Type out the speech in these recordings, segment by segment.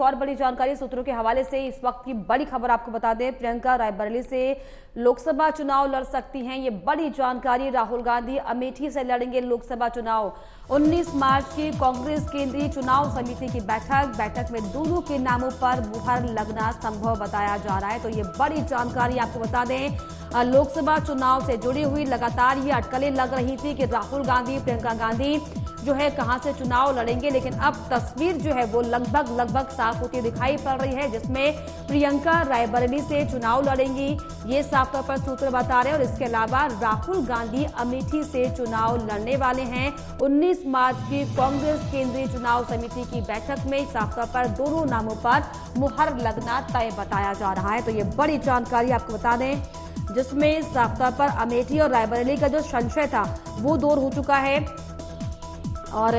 एक और बड़ी जानकारी सूत्रों के हवाले से। इस वक्त की बड़ी खबर आपको बता दें, प्रियंका रायबरेली से लोकसभा चुनाव लड़ सकती हैं, ये बड़ी जानकारी। राहुल गांधी अमेठी से लड़ेंगे लोकसभा चुनाव। 19 मार्च की कांग्रेस केंद्रीय चुनाव समिति की बैठक में दोनों के नामों पर मुहर लगना संभव बताया जा रहा है। तो ये बड़ी जानकारी आपको बता दें, लोकसभा चुनाव से जुड़ी हुई लगातार ये अटकलें लग रही थी कि राहुल गांधी, प्रियंका गांधी जो है कहां से चुनाव लड़ेंगे, लेकिन अब तस्वीर जो है वो लगभग साफ होती दिखाई पड़ रही है, जिसमें प्रियंका रायबरेली से चुनाव लड़ेंगी, ये साफ तौर पर सूत्र बता रहे हैं। और इसके अलावा राहुल गांधी अमेठी से चुनाव लड़ने वाले हैं। 19 मार्च की कांग्रेस केंद्रीय चुनाव समिति की बैठक में साफ तौर पर दोनों नामों पर मुहर लगना तय बताया जा रहा है। तो ये बड़ी जानकारी आपको बता दें, जिसमें साफ तौर पर अमेठी और रायबरेली का जो संशय था वो दूर हो चुका है और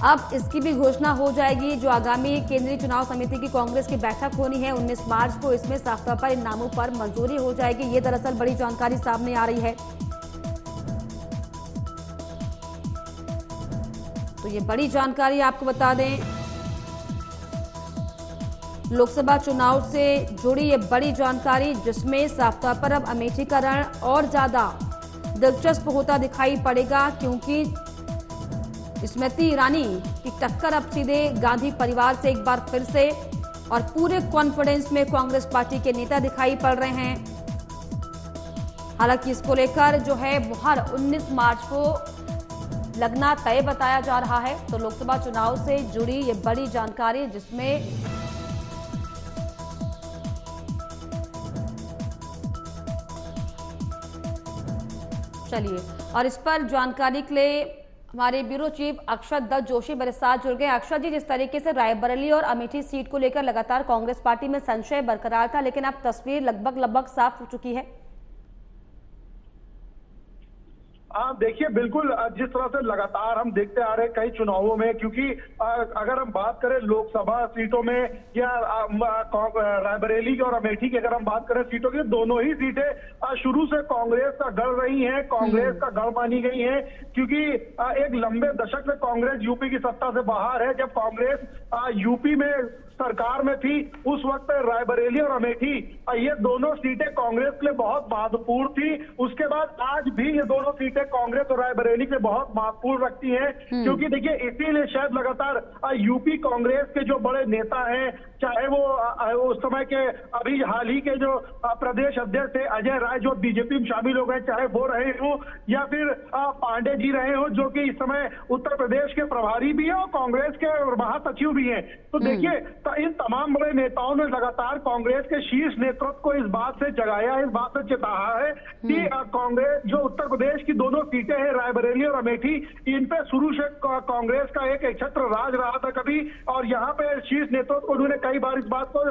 अब इसकी भी घोषणा हो जाएगी। जो आगामी केंद्रीय चुनाव समिति की कांग्रेस की बैठक होनी है 19 मार्च को, इसमें साफ तौर पर इन नामों पर मंजूरी हो जाएगी। ये दरअसल बड़ी जानकारी सामने आ रही है। तो ये बड़ी जानकारी आपको बता दें, लोकसभा चुनाव से जुड़ी ये बड़ी जानकारी, जिसमें साफ तौर पर अब अमेठी का रण और ज्यादा दिलचस्प होता दिखाई पड़ेगा, क्योंकि स्मृति ईरानी की टक्कर अब सीधे गांधी परिवार से एक बार फिर से और पूरे कॉन्फिडेंस में कांग्रेस पार्टी के नेता दिखाई पड़ रहे हैं। हालांकि इसको लेकर जो है मुहर 19 मार्च को लगना तय बताया जा रहा है। तो लोकसभा चुनाव से जुड़ी ये बड़ी जानकारी, जिसमें चलिए और इस पर जानकारी के लिए हमारे ब्यूरो चीफ अक्षत दत्त जोशी मेरे साथ जुड़ गए। अक्षत जी, जिस तरीके से रायबरेली और अमेठी सीट को लेकर लगातार कांग्रेस पार्टी में संशय बरकरार था, लेकिन अब तस्वीर लगभग साफ हो चुकी है। देखिए, बिल्कुल जिस तरह से लगातार हम देखते आ रहे हैं कई चुनावों में, क्योंकि अगर हम बात करें लोकसभा सीटों में या रायबरेली की और अमेठी की अगर हम बात करें सीटों की, दोनों ही सीटें शुरू से कांग्रेस का गढ़ रही हैं, कांग्रेस का गढ़ मानी गई हैं, क्योंकि एक लंबे दशक से कांग्रेस यूपी की सत्ता से बाहर है। जब कांग्रेस यूपी में सरकार में थी उस वक्त रायबरेली और अमेठी ये दोनों सीटें कांग्रेस के लिए बहुत महत्वपूर्ण थी। उसके बाद आज भी ये दोनों सीटें कांग्रेस और रायबरेली के बहुत महत्वपूर्ण रखती हैं, क्योंकि देखिए इसीलिए शायद लगातार यूपी कांग्रेस के जो बड़े नेता हैं, चाहे वो उस समय के अभी हाल ही के जो प्रदेश अध्यक्ष थे अजय राय, जो बीजेपी में शामिल हो गए, चाहे वो रहे हो या फिर पांडे जी रहे हो, जो कि इस समय उत्तर प्रदेश के प्रभारी भी है और कांग्रेस के महासचिव भी हैं। तो देखिए इन तमाम बड़े नेताओं ने लगातार कांग्रेस के शीर्ष नेतृत्व को इस बात से जगाया, इस बात से चेताया है कि कांग्रेस जो उत्तर प्रदेश की दोनों सीटें हैं रायबरेली और अमेठी, इन पे शुरू से कांग्रेस का एक छत्र राज रहा था कभी, और यहाँ पे शीर्ष नेतृत्व को उन्होंने कई बार इस बात को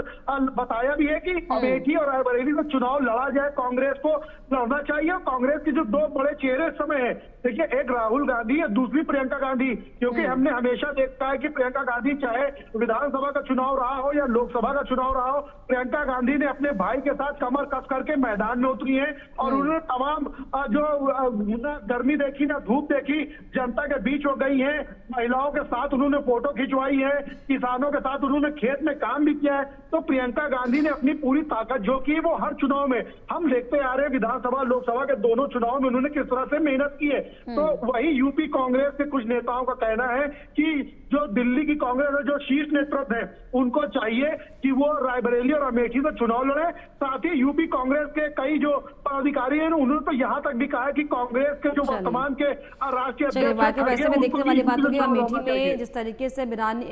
बताया भी है कि अमेठी और रायबरेली में चुनाव लड़ा जाए, कांग्रेस को लड़ना चाहिए। और कांग्रेस के जो दो बड़े चेहरे इस समय है, देखिए एक राहुल गांधी है, दूसरी प्रियंका गांधी, क्योंकि हमने हमेशा देखा है कि प्रियंका गांधी चाहे विधानसभा का चुनाव रहा हो या लोकसभा का चुनाव रहा हो, प्रियंका गांधी ने अपने भाई के साथ कमर कस करके मैदान में उतरी है और उन्होंने तमाम जो ना गर्मी देखी ना धूप देखी, जनता के बीच हो गई है, महिलाओं के साथ उन्होंने फोटो खिंचवाई है, किसानों के साथ उन्होंने खेत में काम भी किया है। तो प्रियंका गांधी ने अपनी पूरी ताकत जो की वो हर चुनाव में हम देखते आ रहे हैं, विधानसभा लोकसभा के दोनों चुनाव में उन्होंने किस तरह से मेहनत की है। तो वही यूपी कांग्रेस के कुछ नेताओं का कहना है कि जो दिल्ली की कांग्रेस है, जो शीर्ष नेतृत्व है, उनको चाहिए कि वो रायबरेली और अमेठी में चुनाव लड़े। साथ ही यूपी कांग्रेस के कई जो पदाधिकारी हैं उन्होंने तो यहाँ तक भी कहा है कि कांग्रेस के जो वर्तमान के राष्ट्रीय अध्यक्ष वैसे में देखने वाली बात होगी, अमेठी में जिस तरीके से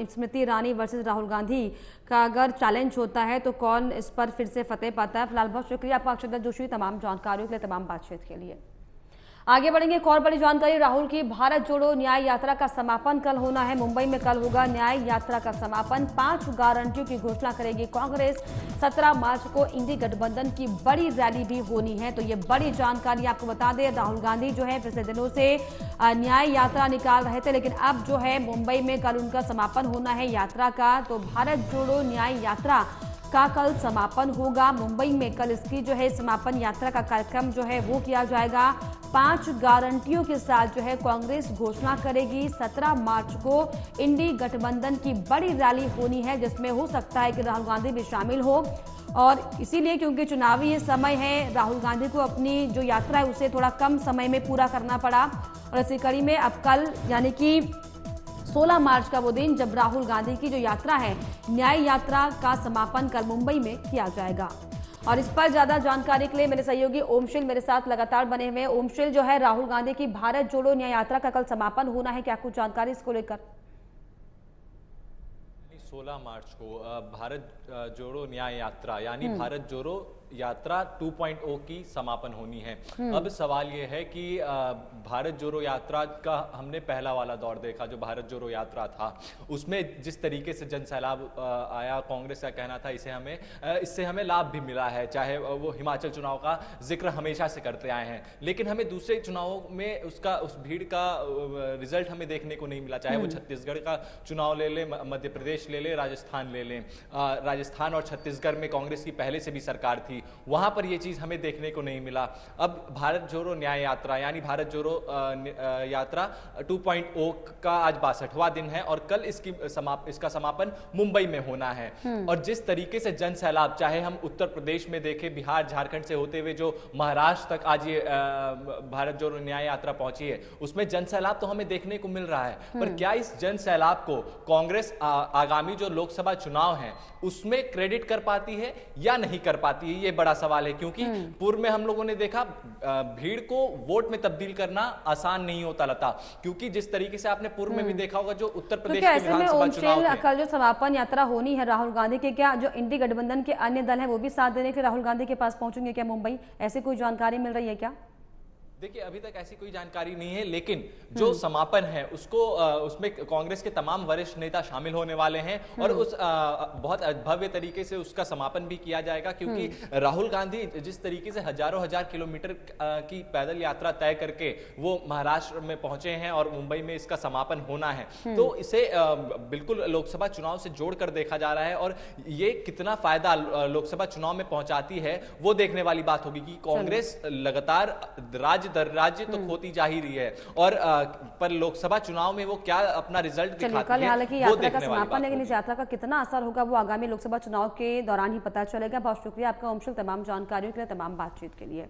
स्मृति ईरानी वर्सेस राहुल गांधी का अगर चैलेंज होता है तो कौन इस पर फिर से फतेह पाता है। फिलहाल बहुत शुक्रिया आपका अक्षत दत्त जोशी तमाम जानकारियों के लिए, तमाम बातचीत के लिए। आगे बढ़ेंगे, एक और बड़ी जानकारी, राहुल की भारत जोड़ो न्याय यात्रा का समापन कल होना है। मुंबई में कल होगा न्याय यात्रा का समापन। 5 गारंटियों की घोषणा करेगी कांग्रेस। 17 मार्च को इंडी गठबंधन की बड़ी रैली भी होनी है। तो ये बड़ी जानकारी आपको बता दें, राहुल गांधी जो है पिछले दिनों से न्याय यात्रा निकाल रहे थे, लेकिन अब जो है मुंबई में कल उनका समापन होना है यात्रा का। तो भारत जोड़ो न्याय यात्रा का कल समापन होगा। मुंबई में कल इसकी जो है समापन यात्रा का कार्यक्रम जो है वो किया जाएगा। 5 गारंटियों के साथ जो है कांग्रेस घोषणा करेगी। 17 मार्च को इंडी गठबंधन की बड़ी रैली होनी है, जिसमें हो सकता है कि राहुल गांधी भी शामिल हो। और इसीलिए क्योंकि चुनावी ये समय है, राहुल गांधी को अपनी जो यात्रा है उसे थोड़ा कम समय में पूरा करना पड़ा। और इसी कड़ी में अब कल यानी कि 16 मार्च का वो दिन जब राहुल गांधी की जो यात्रा है, न्याय यात्रा का समापन कल मुंबई में किया जाएगा। और इस पर ज्यादा जानकारी के लिए मेरे सहयोगी ओमशिल मेरे साथ लगातार बने हुए हैं। ओमशिल, जो है राहुल गांधी की भारत जोड़ो न्याय यात्रा का कल समापन होना है, क्या कुछ जानकारी इसको लेकर? 16 मार्च को भारत जोड़ो न्याय यात्रा यानी भारत जोड़ो यात्रा 2.0 की समापन होनी है। अब सवाल यह है कि भारत जोड़ो यात्रा का हमने पहला वाला दौर देखा, जो भारत जोड़ो यात्रा था, उसमें जिस तरीके से जन सैलाब आया, कांग्रेस का कहना था इससे हमें लाभ भी मिला है। चाहे वो हिमाचल चुनाव का जिक्र हमेशा से करते आए हैं, लेकिन हमें दूसरे चुनावों में उस भीड़ का रिजल्ट हमें देखने को नहीं मिला। चाहे वो छत्तीसगढ़ का चुनाव ले लें, मध्य प्रदेश ले लें, राजस्थान ले लें। राजस्थान और छत्तीसगढ़ में कांग्रेस की पहले से भी सरकार थी, वहां पर यह चीज हमें देखने को नहीं मिला। अब भारत जोड़ो न्याय यात्रा यानी भारत जोड़ो यात्रा 2.0 का आज 62वां दिन है और कल इसका समापन मुंबई में होना है। और जिस तरीके से जन सैलाब, चाहे हम उत्तर प्रदेश में देखें, बिहार झारखंड से होते हुए जो महाराष्ट्र तक आज ये भारत जोड़ो न्याय यात्रा पहुंची है, उसमें जन सैलाब तो हमें देखने को मिल रहा है। पर क्या इस जन सैलाब को कांग्रेस आगामी जो लोकसभा चुनाव है उसमें क्रेडिट कर पाती है या नहीं कर पाती है, ये बड़ा सवाल है। क्योंकि पूर्व में हम लोगों ने देखा भीड़ को वोट में तब्दील करना आसान नहीं होता, लता, क्योंकि जिस तरीके से आपने पूर्व में भी देखा होगा जो उत्तर प्रदेश के विधानसभा चुनाव थे। कल जो समापन यात्रा होनी है राहुल गांधी के, क्या जो इंडी गठबंधन के अन्य दल हैं वो भी साथ देने के लिए राहुल गांधी के पास पहुंचेंगे क्या मुंबई? ऐसी कोई जानकारी मिल रही है क्या? देखिए, अभी तक ऐसी कोई जानकारी नहीं है, लेकिन जो समापन है उसमें कांग्रेस के तमाम वरिष्ठ नेता शामिल होने वाले हैं और बहुत भव्य तरीके से उसका समापन भी किया जाएगा। क्योंकि राहुल गांधी जिस तरीके से हजारों हजार किलोमीटर की पैदल यात्रा तय करके वो महाराष्ट्र में पहुंचे हैं और मुंबई में इसका समापन होना है, तो इसे बिल्कुल लोकसभा चुनाव से जोड़कर देखा जा रहा है। और ये कितना फायदा लोकसभा चुनाव में पहुंचाती है वो देखने वाली बात होगी कि कांग्रेस लगातार राज्य दर राज्य तो खोती जा ही रही है, और पर लोकसभा चुनाव में वो क्या अपना रिजल्ट दिखाती है हालांकि यात्रा का समापन, लेकिन इस यात्रा का कितना असर होगा वो आगामी लोकसभा चुनाव के दौरान ही पता चलेगा। बहुत शुक्रिया आपका ओमशिल, तमाम जानकारियों के लिए, तमाम बातचीत के लिए।